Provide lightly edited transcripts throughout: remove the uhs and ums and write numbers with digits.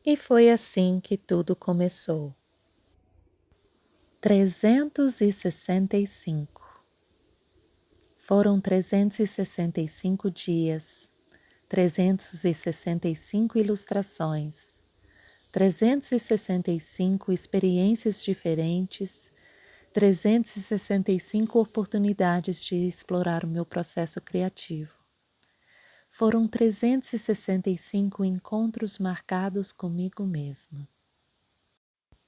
E foi assim que tudo começou. 365. Foram 365 dias, 365 ilustrações, 365 experiências diferentes, 365 oportunidades de explorar o meu processo criativo. Foram 365 encontros marcados comigo mesma.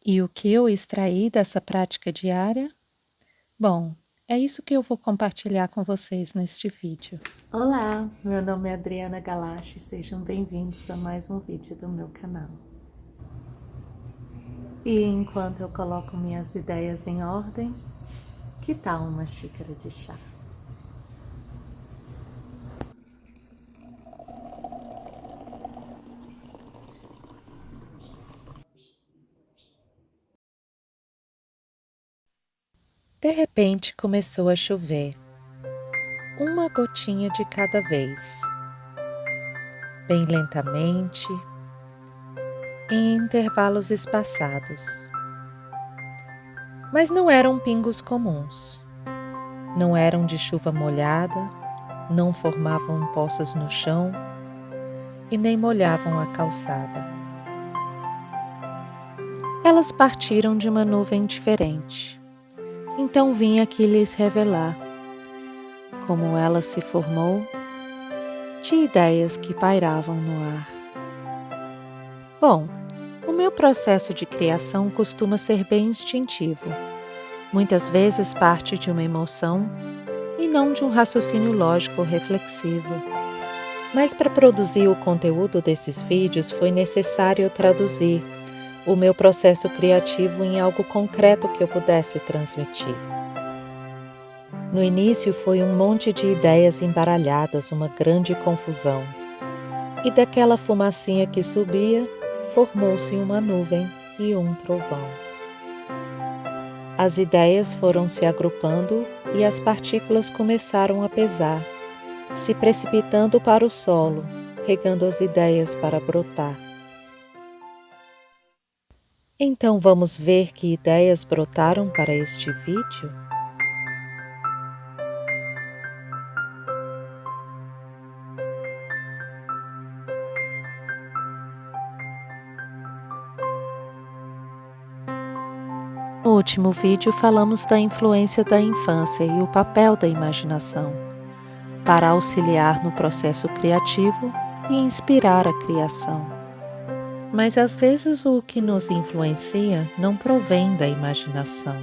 E o que eu extraí dessa prática diária? Bom, é isso que eu vou compartilhar com vocês neste vídeo. Olá, meu nome é Adriana Galache, sejam bem-vindos a mais um vídeo do meu canal. E enquanto eu coloco minhas ideias em ordem, que tal uma xícara de chá? De repente começou a chover, uma gotinha de cada vez, bem lentamente, em intervalos espaçados. Mas não eram pingos comuns, não eram de chuva molhada, não formavam poças no chão e nem molhavam a calçada. Elas partiram de uma nuvem diferente, então vim aqui lhes revelar como ela se formou de ideias que pairavam no ar. Bom, o meu processo de criação costuma ser bem instintivo. Muitas vezes parte de uma emoção e não de um raciocínio lógico ou reflexivo. Mas para produzir o conteúdo desses vídeos foi necessário traduzir o meu processo criativo em algo concreto que eu pudesse transmitir. No início foi um monte de ideias embaralhadas, uma grande confusão. E daquela fumacinha que subia, formou-se uma nuvem e um trovão. As ideias foram se agrupando e as partículas começaram a pesar, se precipitando para o solo, regando as ideias para brotar. Então vamos ver que ideias brotaram para este vídeo? No último vídeo falamos da influência da infância e o papel da imaginação para auxiliar no processo criativo e inspirar a criação. Mas às vezes o que nos influencia não provém da imaginação,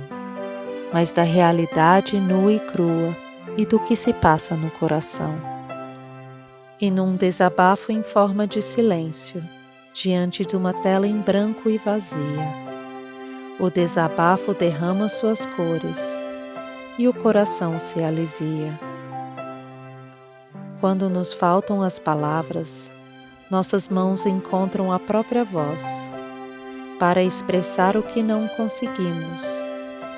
mas da realidade nua e crua e do que se passa no coração. E num desabafo em forma de silêncio, diante de uma tela em branco e vazia, o desabafo derrama suas cores e o coração se alivia. Quando nos faltam as palavras, nossas mãos encontram a própria voz para expressar o que não conseguimos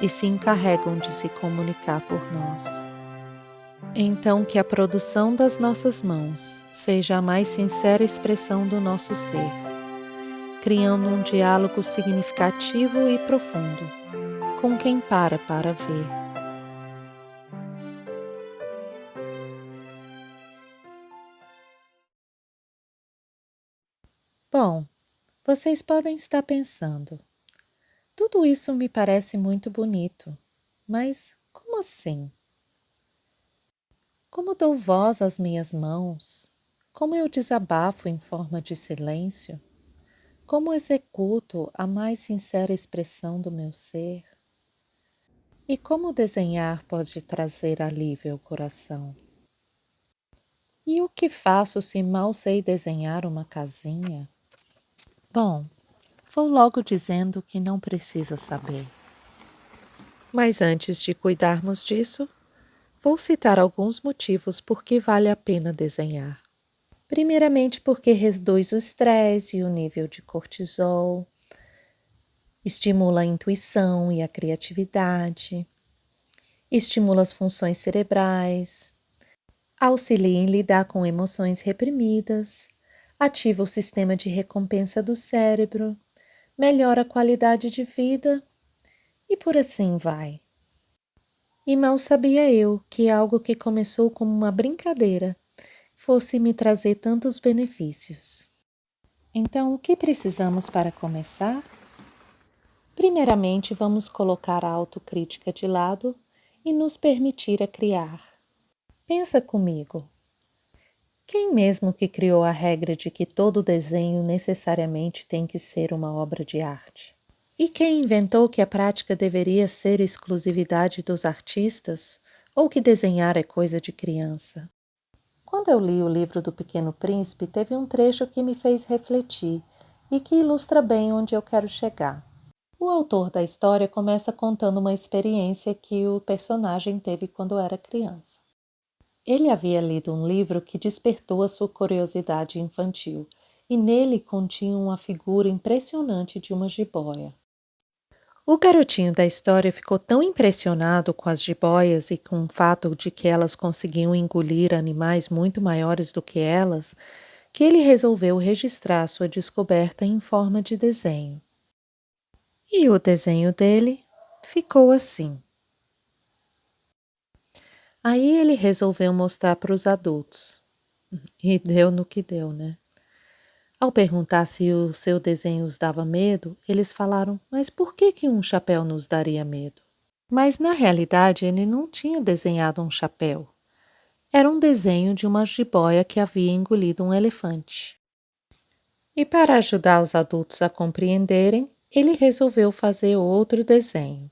e se encarregam de se comunicar por nós. Então, que a produção das nossas mãos seja a mais sincera expressão do nosso ser, criando um diálogo significativo e profundo com quem para ver. Bom, vocês podem estar pensando, tudo isso me parece muito bonito, mas como assim? Como dou voz às minhas mãos? Como eu desabafo em forma de silêncio? Como executo a mais sincera expressão do meu ser? E como desenhar pode trazer alívio ao coração? E o que faço se mal sei desenhar uma casinha? Bom, vou logo dizendo que não precisa saber. Mas antes de cuidarmos disso, vou citar alguns motivos por que vale a pena desenhar. Primeiramente porque reduz o estresse e o nível de cortisol, estimula a intuição e a criatividade, estimula as funções cerebrais, auxilia em lidar com emoções reprimidas, ativa o sistema de recompensa do cérebro, melhora a qualidade de vida e por assim vai. E mal sabia eu que algo que começou como uma brincadeira fosse me trazer tantos benefícios. Então, o que precisamos para começar? Primeiramente, vamos colocar a autocrítica de lado e nos permitir a criar. Pensa comigo. Quem mesmo que criou a regra de que todo desenho necessariamente tem que ser uma obra de arte? E quem inventou que a prática deveria ser exclusividade dos artistas ou que desenhar é coisa de criança? Quando eu li o livro do Pequeno Príncipe, teve um trecho que me fez refletir e que ilustra bem onde eu quero chegar. O autor da história começa contando uma experiência que o personagem teve quando era criança. Ele havia lido um livro que despertou a sua curiosidade infantil, e nele continha uma figura impressionante de uma jiboia. O garotinho da história ficou tão impressionado com as jiboias e com o fato de que elas conseguiam engolir animais muito maiores do que elas, que ele resolveu registrar sua descoberta em forma de desenho. E o desenho dele ficou assim. Aí ele resolveu mostrar para os adultos. E deu no que deu, né? Ao perguntar se o seu desenho os dava medo, eles falaram: mas por que um chapéu nos daria medo? Mas na realidade ele não tinha desenhado um chapéu. Era um desenho de uma jiboia que havia engolido um elefante. E para ajudar os adultos a compreenderem, ele resolveu fazer outro desenho.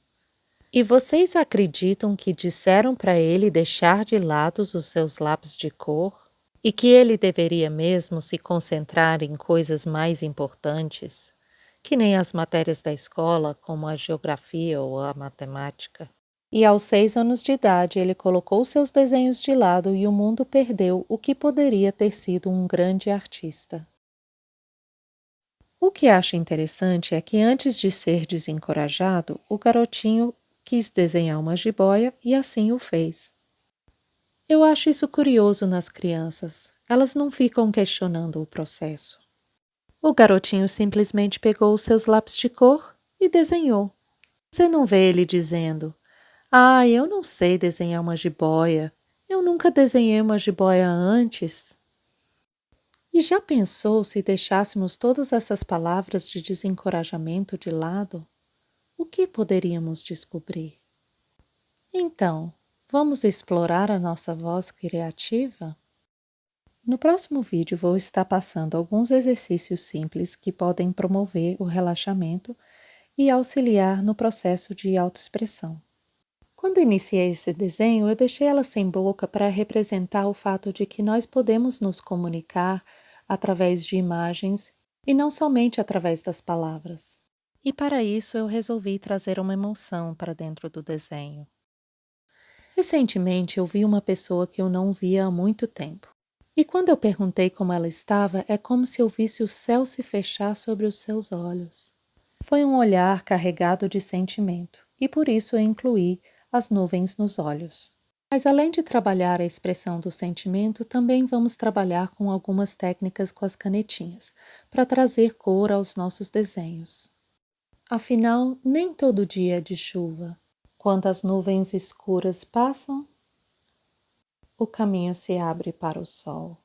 E vocês acreditam que disseram para ele deixar de lado os seus lápis de cor? E que ele deveria mesmo se concentrar em coisas mais importantes, que nem as matérias da escola, como a geografia ou a matemática? E aos 6 anos de idade, ele colocou seus desenhos de lado e o mundo perdeu o que poderia ter sido um grande artista. O que acho interessante é que antes de ser desencorajado, o garotinho quis desenhar uma jiboia e assim o fez. Eu acho isso curioso nas crianças. Elas não ficam questionando o processo. O garotinho simplesmente pegou os seus lápis de cor e desenhou. Você não vê ele dizendo: "Ah, eu não sei desenhar uma jiboia. Eu nunca desenhei uma jiboia antes." E já pensou se deixássemos todas essas palavras de desencorajamento de lado? O que poderíamos descobrir? Então, vamos explorar a nossa voz criativa? No próximo vídeo vou estar passando alguns exercícios simples que podem promover o relaxamento e auxiliar no processo de autoexpressão. Quando iniciei esse desenho, eu deixei ela sem boca para representar o fato de que nós podemos nos comunicar através de imagens e não somente através das palavras. E para isso eu resolvi trazer uma emoção para dentro do desenho. Recentemente eu vi uma pessoa que eu não via há muito tempo. E quando eu perguntei como ela estava, é como se eu visse o céu se fechar sobre os seus olhos. Foi um olhar carregado de sentimento, e por isso eu incluí as nuvens nos olhos. Mas além de trabalhar a expressão do sentimento, também vamos trabalhar com algumas técnicas com as canetinhas, para trazer cor aos nossos desenhos. Afinal, nem todo dia é de chuva. Quando as nuvens escuras passam, o caminho se abre para o sol.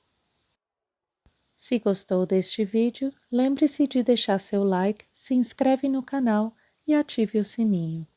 Se gostou deste vídeo, lembre-se de deixar seu like, se inscreve no canal e ative o sininho.